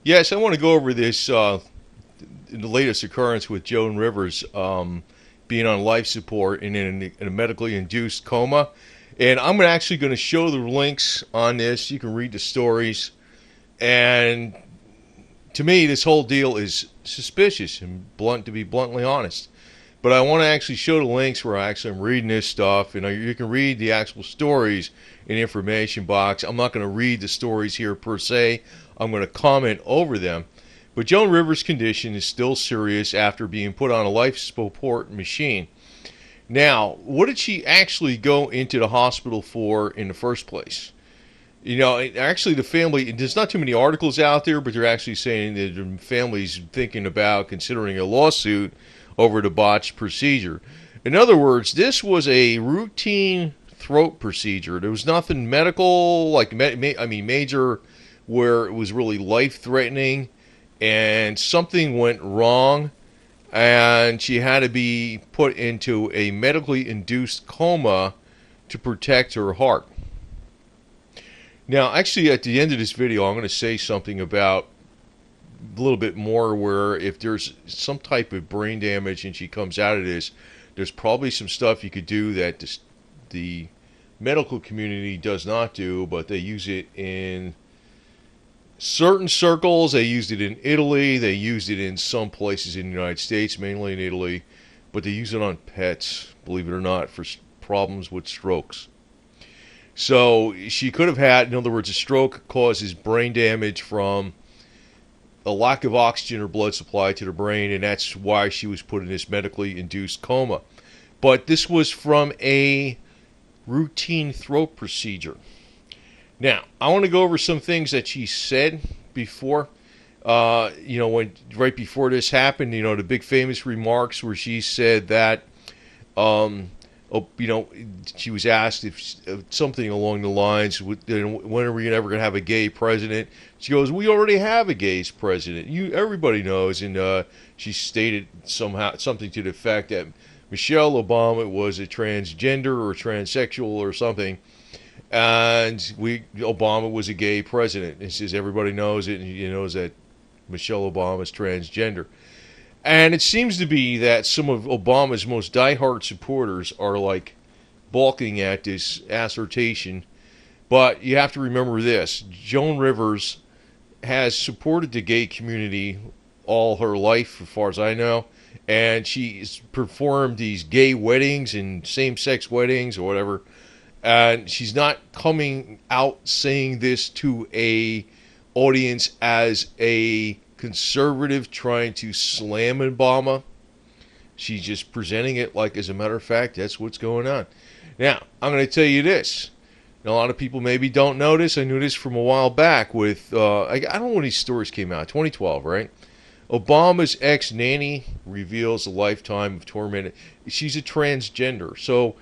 Yes, I want to go over this the latest occurrence with Joan Rivers being on life support and in a medically induced coma. And I'm actually going to show the links on this. You can read the stories. And to me, this whole deal is suspicious and to be bluntly honest. But I want to actually show the links where I actually am reading this stuff. And you can read the actual stories in the information box. I'm not going to read the stories here per se. I'm going to comment over them. But Joan Rivers' condition is still serious after being put on a life support machine. Now, what did she actually go into the hospital for in the first place? You know, actually the family, there's not too many articles out there, but they're actually saying that the family's thinking about considering a lawsuit over the botched procedure. In other words, this was a routine throat procedure. There was nothing medical, like, major, where it was really life-threatening, and something went wrong, and she had to be put into a medically induced coma to protect her heart. Now, actually, at the end of this video, I'm going to say something about a little bit more where if there's some type of brain damage and she comes out of this, there's probably some stuff you could do that the medical community does not do, but they use it in certain circles. They used it in Italy. They used it in some places in the United States, mainly in Italy, but they use it on pets, believe it or not, for problems with strokes. So she could have had, in other words, a stroke causes brain damage from a lack of oxygen or blood supply to the brain, and that's why she was put in this medically induced coma. But this was from a routine throat procedure. Now, I want to go over some things that she said before. When right before this happened, the big famous remarks where she said that, she was asked if something along the lines, when are we ever going to have a gay president? She goes, "We already have a gay president. Everybody knows." And she stated something to the effect that Michelle Obama was a transgender or transsexual or something, and Obama was a gay president. It says everybody knows it, and he knows that Michelle Obama is transgender. And it seems to be that some of Obama's most diehard supporters are like balking at this assertion. But you have to remember this: Joan Rivers has supported the gay community all her life, as far as I know, and she's performed these gay weddings and same-sex weddings or whatever. And she's not coming out saying this to a audience as a conservative trying to slam Obama. She's just presenting it like, as a matter of fact, that's what's going on. Now, I'm going to tell you this. Now, a lot of people maybe don't know this. I knew this from a while back with, I don't know when these stories came out, 2012, right? Obama's ex-nanny reveals a lifetime of torment. She's a transgender. So,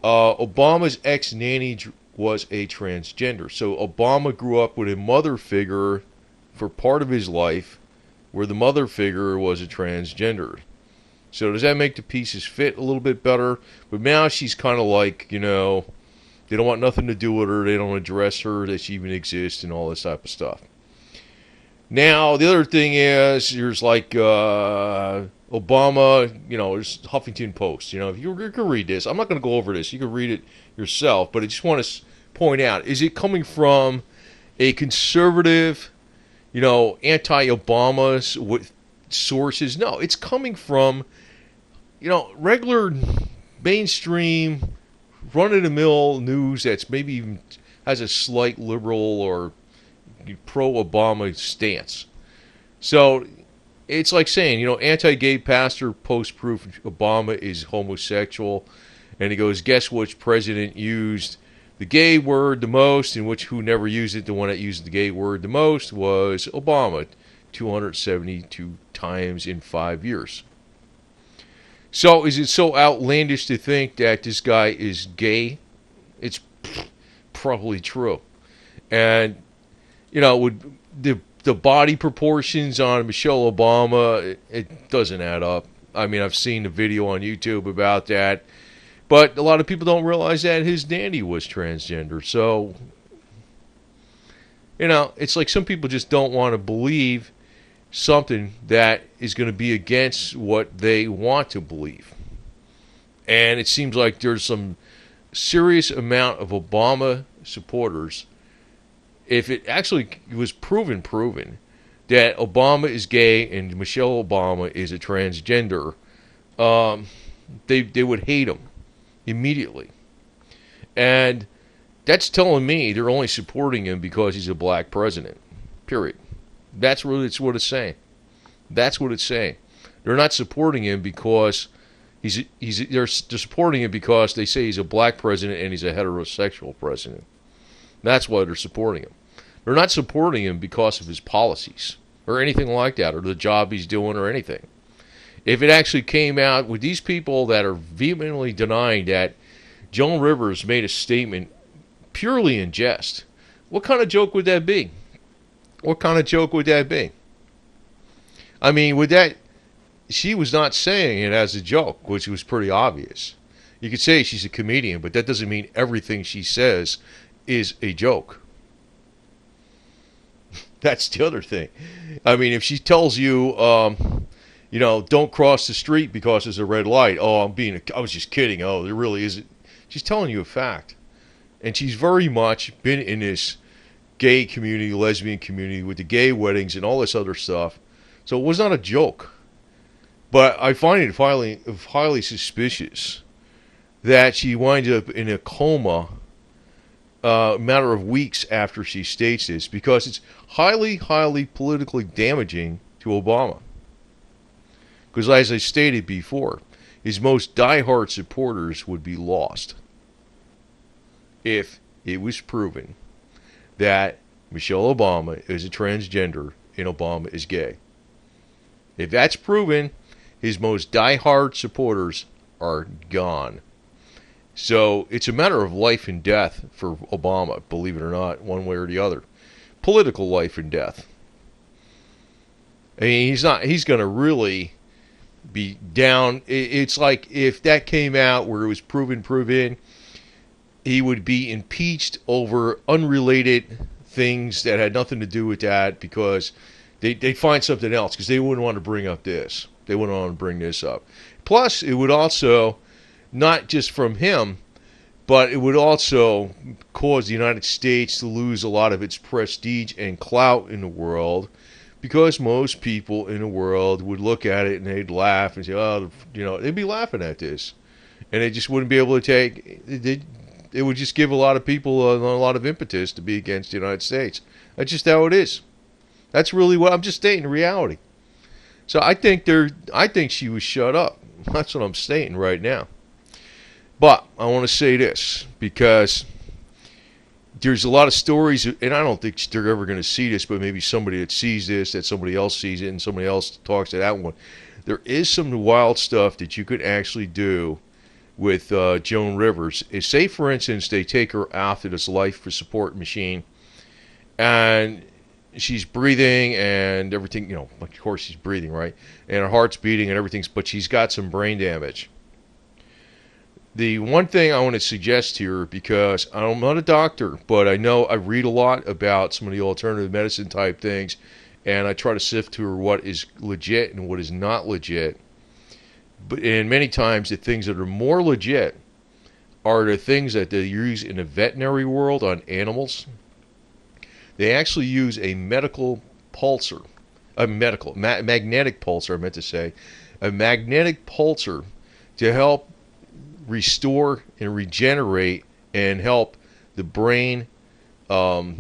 Obama's ex-nanny was a transgender. So, Obama grew up with a mother figure for part of his life where the mother figure was a transgender. So does that make the pieces fit a little bit better? But now she's kind of like, they don't want nothing to do with her. They don't address her, that she even exists and all this type of stuff. Now, the other thing is, there's like Obama, there's Huffington Post. If you can read this. I'm not going to go over this. You can read it yourself. But I just want to point out, is it coming from a conservative, anti-Obama with sources? No, it's coming from, regular mainstream, run-of-the-mill news that's maybe even has a slight liberal or pro-Obama stance. So it's like saying, anti-gay pastor posts proof Obama is homosexual, and he goes, guess which president used the gay word the most, and who never used it? The one that used the gay word the most was Obama, 272 times in 5 years. So is it so outlandish to think that this guy is gay? It's probably true. And, with the body proportions on Michelle Obama, it doesn't add up. I mean, I've seen the video on YouTube about that. But a lot of people don't realize that his nanny was transgender. So It's like some people just don't want to believe something that is going to be against what they want to believe. And it seems like there's some serious amount of Obama supporters, if it actually was proven that Obama is gay and Michelle Obama is a transgender, they would hate him immediately. And that's telling me they're only supporting him because he's a black president. Period. That's what it's saying. That's what it's saying. They're not supporting him because they're supporting him because they say he's a black president and he's a heterosexual president. That's why they're supporting him. They're not supporting him because of his policies or anything like that, or the job he's doing or anything. If it actually came out with these people that are vehemently denying that Joan Rivers made a statement purely in jest, what kind of joke would that be? What kind of joke would that be? I mean, she was not saying it as a joke, which was pretty obvious. You could say she's a comedian, but that doesn't mean everything she says is a joke. That's the other thing. I mean, if she tells you, don't cross the street because there's a red light. Oh, I was just kidding. Oh, there really isn't. She's telling you a fact. And she's very much been in this gay community, lesbian community with the gay weddings and all this other stuff. So it was not a joke. But I find it highly suspicious that she winds up in a coma a matter of weeks after she states this, because it's highly, highly politically damaging to Obama. Because as I stated before, his most diehard supporters would be lost if it was proven that Michelle Obama is a transgender and Obama is gay. If that's proven, his most diehard supporters are gone. So it's a matter of life and death for Obama, believe it or not, one way or the other. Political life and death. I mean, he's going to really be down. It's like if that came out where it was proven, he would be impeached over unrelated things that had nothing to do with that, because they'd find something else, because they wouldn't want to bring up this. They wouldn't want to bring this up. Plus, it would also, not just from him, but it would also cause the United States to lose a lot of its prestige and clout in the world, because most people in the world would look at it and they'd laugh and say, oh, they'd be laughing at this. And they just wouldn't be able to take it. It would just give a lot of people a lot of impetus to be against the United States. That's just how it is. That's really what I'm just stating, reality. So I think she was shut up. That's what I'm stating right now. But I want to say this, because there's a lot of stories, and I don't think they're ever going to see this, but maybe somebody that sees this, that somebody else sees it, and somebody else talks to that one. There is some wild stuff that you could actually do with Joan Rivers. Say, for instance, they take her out of this life support machine, and she's breathing and everything, of course she's breathing, right? And her heart's beating and everything, but she's got some brain damage. The one thing I want to suggest here, because I'm not a doctor, but I read a lot about some of the alternative medicine type things, and I try to sift through what is legit and what is not legit. And many times the things that are more legit are the things that they use in the veterinary world on animals. They actually use a magnetic pulsar, a magnetic pulsar to help restore and regenerate and help the brain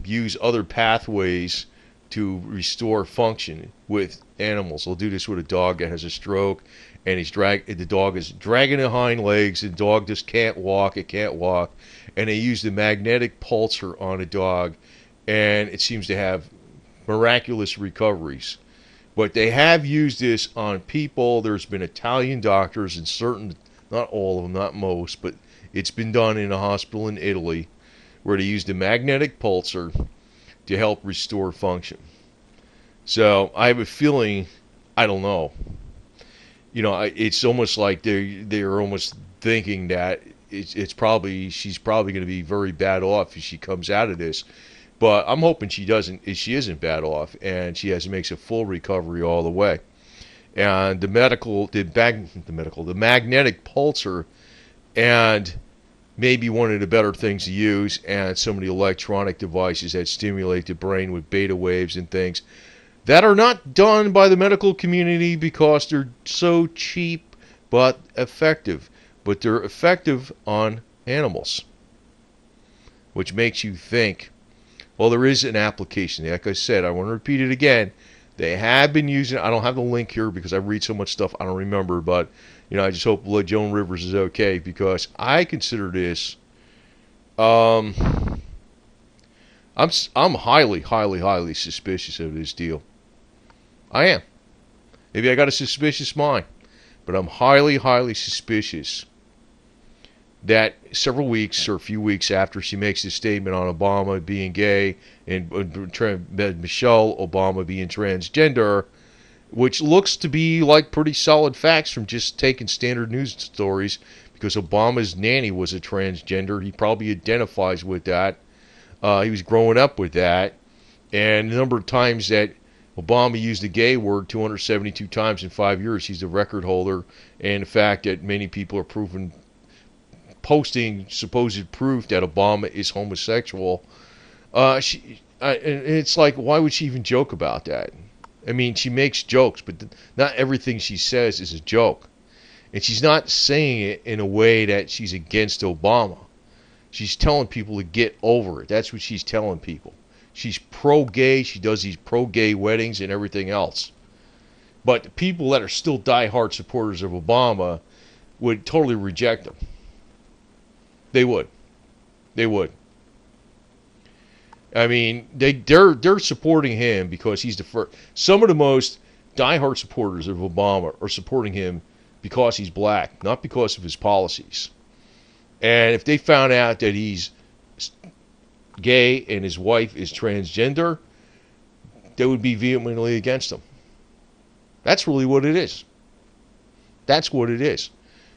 use other pathways to restore function with animals. They'll do this with a dog that has a stroke, and the dog is dragging the hind legs, and the dog just can't walk, and they use the magnetic pulsar on a dog, and it seems to have miraculous recoveries. But they have used this on people. There's been Italian doctors and certain, not all of them, not most, but it's been done in a hospital in Italy where they used a magnetic pulsar to help restore function. So I have a feeling, I don't know, it's almost like they're almost thinking that she's probably going to be very bad off if she comes out of this, But I'm hoping she doesn't. She isn't bad off, and she makes a full recovery all the way. And the magnetic pulsar, and maybe one of the better things to use, and some of the electronic devices that stimulate the brain with beta waves and things that are not done by the medical community because they're so cheap but effective. But they're effective on animals, which makes you think, well, there is an application. Like I said, I want to repeat it again. They have been using, I don't have the link here because I read so much stuff I don't remember, but I just hope Joan Rivers is okay, because I consider this, I'm highly, highly, highly suspicious of this deal. I am. Maybe I got a suspicious mind, but I'm highly, highly suspicious that several weeks or a few weeks after she makes this statement on Obama being gay and Michelle Obama being transgender, which looks to be like pretty solid facts from just taking standard news stories, because Obama's nanny was a transgender. He probably identifies with that. He was growing up with that. And the number of times that Obama used the gay word 272 times in 5 years, he's the record holder. And the fact that many people are posting supposed proof that Obama is homosexual. It's like, why would she even joke about that? I mean, she makes jokes, but not everything she says is a joke. And she's not saying it in a way that she's against Obama. She's telling people to get over it. That's what she's telling people. She's pro-gay. She does these pro-gay weddings and everything else. But the people that are still diehard supporters of Obama would totally reject them. They would. They would. I mean, they're supporting him because he's the first. Some of the most diehard supporters of Obama are supporting him because he's black, not because of his policies. And if they found out that he's gay and his wife is transgender, they would be vehemently against him. That's really what it is. That's what it is.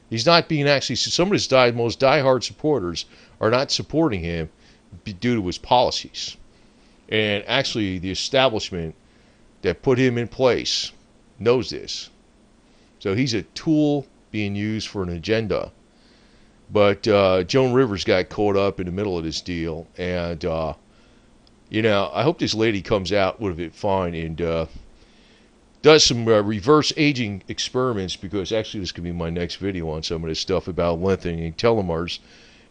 He's not being actually. Some of his most diehard supporters are not supporting him due to his policies. And actually, the establishment that put him in place knows this. So he's a tool being used for an agenda. But Joan Rivers got caught up in the middle of this deal. And, I hope this lady comes out with it fine and does some reverse aging experiments, because actually this could be my next video on some of this stuff about lengthening telomeres.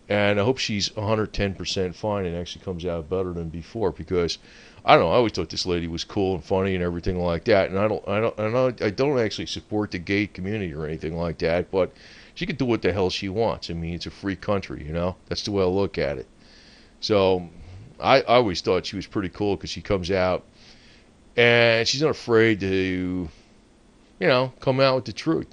And I hope she's 110% fine and actually comes out better than before, because I don't know, I always thought this lady was cool and funny and everything like that. And I don't actually support the gay community or anything like that, but she can do what the hell she wants. I mean, it's a free country, That's the way I look at it. So I always thought she was pretty cool, because she comes out and she's not afraid to, come out with the truth,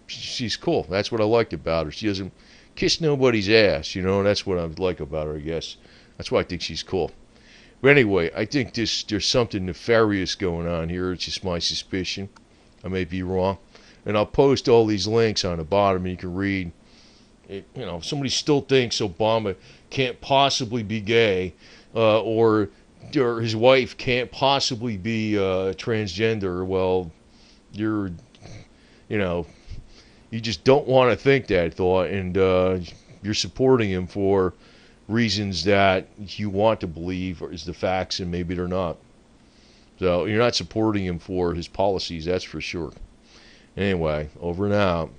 She's cool. That's what I liked about her. She doesn't kiss nobody's ass, That's what I like about her, I guess. That's why I think she's cool. But anyway, I think there's something nefarious going on here. It's just my suspicion. I may be wrong. And I'll post all these links on the bottom, and you can read. If somebody still thinks Obama can't possibly be gay, or his wife can't possibly be transgender, well, you just don't want to think that thought, and you're supporting him for reasons that you want to believe is the facts, and maybe they're not. So you're not supporting him for his policies, that's for sure. Anyway, over and out.